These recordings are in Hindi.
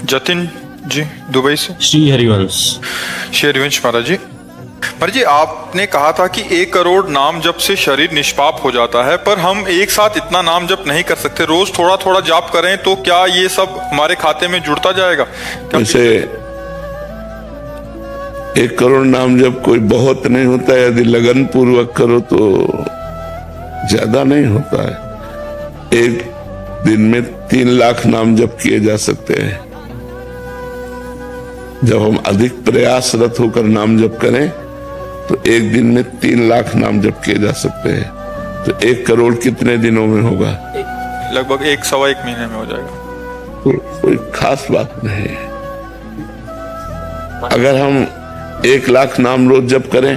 जतिन जी दुबई से। श्री हरिवंश। श्री हरिवंश महाराज जी, महाराज जी आपने कहा था कि 1 करोड़ नाम जप से शरीर निष्पाप हो जाता है, पर हम एक साथ इतना नाम जप नहीं कर सकते। रोज थोड़ा थोड़ा जाप करें तो क्या ये सब हमारे खाते में जुड़ता जाएगा? जैसे 1 करोड़ नाम जप कोई बहुत नहीं होता है, यदि लगन पूर्वक करो तो ज्यादा नहीं होता है। एक दिन में 3 लाख नाम जप किए जा सकते हैं। जब हम अधिक प्रयासरत होकर नाम जप करें तो एक दिन में 3 लाख नाम जप किए जा सकते हैं। तो 1 करोड़ कितने दिनों में होगा? लगभग 1-1.25 महीने में हो जाएगा। तो कोई खास बात नहीं है। अगर हम 1 लाख नाम रोज जप करें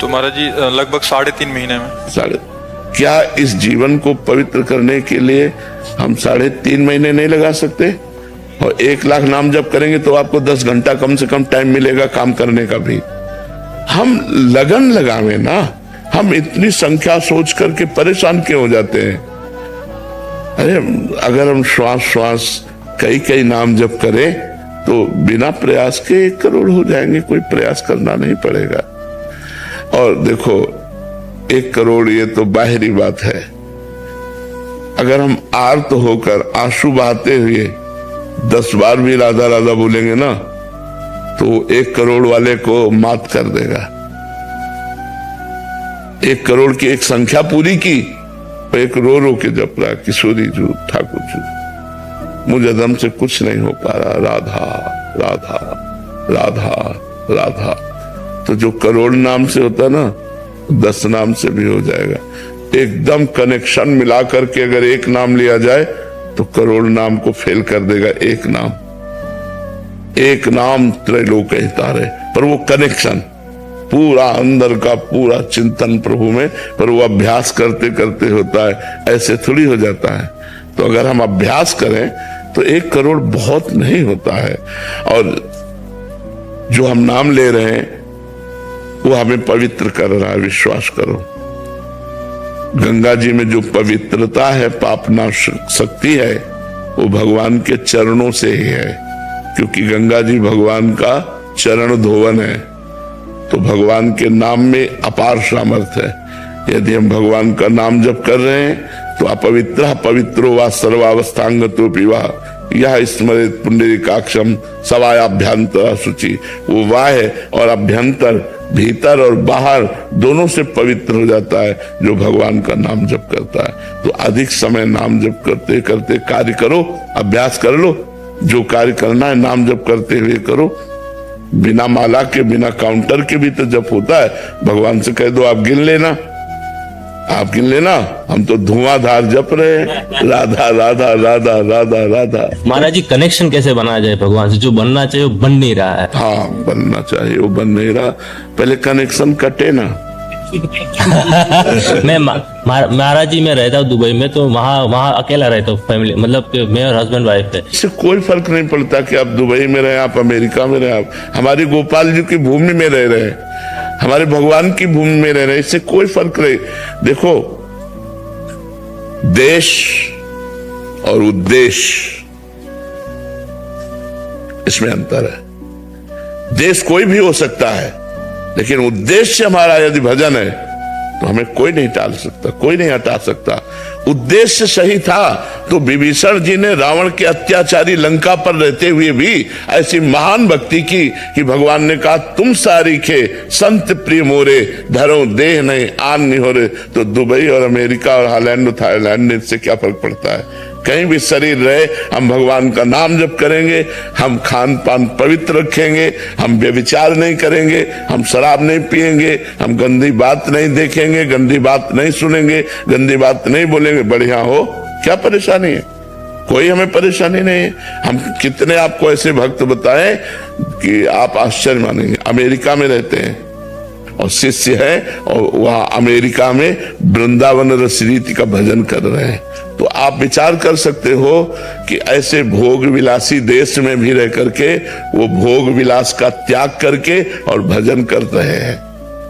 तो महाराज जी लगभग 3.5 महीने में। क्या इस जीवन को पवित्र करने के लिए हम 3.5 महीने नहीं लगा सकते? और 1 लाख नाम जप करेंगे तो आपको 10 घंटा कम से कम टाइम मिलेगा काम करने का भी। हम लगन लगावे ना, हम इतनी संख्या सोच करके परेशान क्यों हो जाते हैं? अरे अगर हम श्वास श्वास कई नाम जप करें तो बिना प्रयास के 1 करोड़ हो जाएंगे। कोई प्रयास करना नहीं पड़ेगा। और देखो 1 करोड़ ये तो बाहरी बात है। अगर हम आर्त होकर आंसू बहाते हुए 10 बार भी राधा राधा बोलेंगे ना तो 1 करोड़ वाले को मात कर देगा। 1 करोड़ की एक संख्या पूरी की, एक रो रो के जप रहा, किशोरी जू ठाकुर जू, मुझे दम से कुछ नहीं हो पा रहा, राधा राधा राधा राधा। तो जो करोड़ नाम से होता ना 10 नाम से भी हो जाएगा। एकदम कनेक्शन मिला करके अगर एक नाम लिया जाए तो करोड़ नाम को फेल कर देगा। एक नाम त्रैलोक हितारे, पर वो कनेक्शन पूरा अंदर का पूरा चिंतन प्रभु में, पर वो अभ्यास करते करते होता है, ऐसे थोड़ी हो जाता है। तो अगर हम अभ्यास करें तो 1 करोड़ बहुत नहीं होता है। और जो हम नाम ले रहे हैं वो हमें पवित्र कर रहा है, विश्वास करो। गंगा जी में जो पवित्रता है, पापनाश शक्ति है, वो भगवान के चरणों से ही है, क्योंकि गंगा जी भगवान का चरण धोवन है। तो भगवान के नाम में अपार सामर्थ्य है। यदि हम भगवान का नाम जप कर रहे हैं तो अपवित्र पवित्रो वा सर्वावस्थांगतो पिवा यह स्मृत पुंडरीकाक्षम सवायाभ्यंतर शुचि। वो वाह और अभ्यंतर, भीतर और बाहर दोनों से पवित्र हो जाता है जो भगवान का नाम जप करता है। तो अधिक समय नाम जप करते करते कार्य करो, अभ्यास कर लो। जो कार्य करना है नाम जप करते हुए करो। बिना माला के, बिना काउंटर के भी तो जप होता है। भगवान से कह दो आप गिन लेना, आप गिन लेना, हम तो धुआंधार जप रहे हैं, राधा राधा राधा राधा राधा। महाराज जी कनेक्शन कैसे बनाया जाए भगवान से? जो बनना चाहिए वो बन नहीं रहा है। हाँ, बनना चाहिए वो बन नहीं रहा। पहले कनेक्शन कटे ना। मैं महाराज जी मैं रहता हूँ दुबई में, तो वहाँ अकेला रहता हूँ, फैमिली मतलब कि मैं और हस्बैंड वाइफ है। इससे कोई फर्क नहीं पड़ता कि आप दुबई में रहे, आप अमेरिका में रहे, आप हमारी गोपाल जी की भूमि में रह रहे हैं, हमारे भगवान की भूमि में रह रहे हैं, इससे कोई फर्क नहीं। देखो, देश और उद्देश्य इसमें अंतर है। देश कोई भी हो सकता है, लेकिन उद्देश्य हमारा यदि भजन है तो हमें कोई नहीं टाल सकता, कोई नहीं हटा सकता। उद्देश्य सही था तो विभीषण जी ने रावण के अत्याचारी लंका पर रहते हुए भी ऐसी महान भक्ति की कि भगवान ने कहा तुम सारीखे संत प्रिय मोरे, धरो देह नहीं आन नहीं हो रहे। तो दुबई और अमेरिका और हॉलैंड और थाईलैंड में इससे क्या फर्क पड़ता है? कहीं भी शरीर रहे, हम भगवान का नाम जप करेंगे, हम खान पान पवित्र रखेंगे, हम व्यभिचार नहीं करेंगे, हम शराब नहीं पिएंगे, हम गंदी बात नहीं देखेंगे, गंदी बात नहीं सुनेंगे, गंदी बात नहीं बोलेंगे। बढ़िया हो, क्या परेशानी है? कोई हमें परेशानी नहीं है। हम कितने आपको ऐसे भक्त बताएं कि आप आश्चर्य मानेंगे। अमेरिका में रहते हैं और शिष्य है, और वहां अमेरिका में वृंदावन रस रीति का भजन कर रहे हैं। तो आप विचार कर सकते हो कि ऐसे भोग विलासी देश में भी रह करके वो भोग विलास का त्याग करके और भजन कर रहे हैं।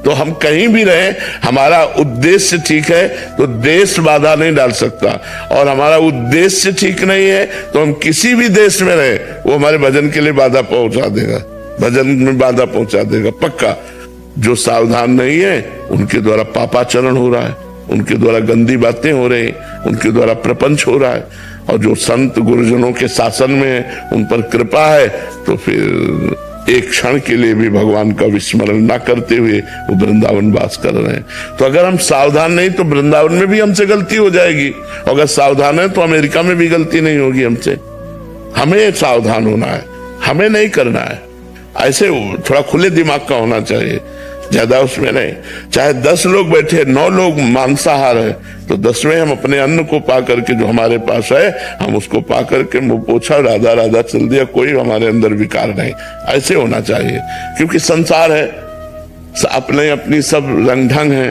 तो हम कहीं भी रहे, हमारा उद्देश्य ठीक है तो देश बाधा नहीं डाल सकता, और हमारा उद्देश्य ठीक नहीं है तो हम किसी भी देश में रहे वो हमारे भजन के लिए बाधा पहुंचा देगा, भजन में बाधा पहुंचा देगा पक्का। जो सावधान नहीं है उनके द्वारा पापाचरण हो रहा है, उनके द्वारा गंदी बातें हो रही, उनके द्वारा प्रपंच हो रहा है, और जो संत गुरुजनों के शासन में है उन पर कृपा है तो फिर एक क्षण के लिए भी भगवान का विस्मरण ना करते हुए वो वृंदावन वास कर रहे हैं। तो अगर हम सावधान नहीं तो वृंदावन में भी हमसे गलती हो जाएगी, और अगर सावधान है तो अमेरिका में भी गलती नहीं होगी हमसे। हमें सावधान होना है, हमें नहीं करना है। ऐसे थोड़ा खुले दिमाग का होना चाहिए, ज्यादा उसमें नहीं। चाहे 10 लोग बैठे, 9 लोग मांसाहार है, तो 10वें हम अपने अन्न को पा करके जो हमारे पास है हम उसको पा करके मुंह पोछा राधा राधा चल दिया, कोई हमारे अंदर विकार नहीं। ऐसे होना चाहिए, क्योंकि संसार है, अपने अपनी सब रंग ढंग है।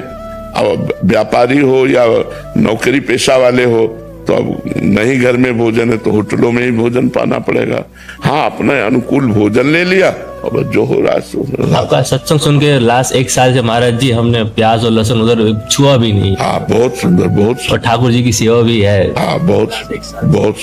अब व्यापारी हो या नौकरी पेशा वाले हो तो अब नहीं घर में भोजन है तो होटलों में ही भोजन पाना पड़ेगा। हाँ, अपने अनुकूल भोजन ले लिया और जो हो रहा है सो हो रहा है। आपका सत्संग सुन के लास्ट 1 साल से महाराज जी हमने प्याज और लहसुन उधर छुआ भी नहीं। हाँ, बहुत सुंदर, बहुत और ठाकुर जी की सेवा भी है। हाँ, बहुत सुंदर, बहुत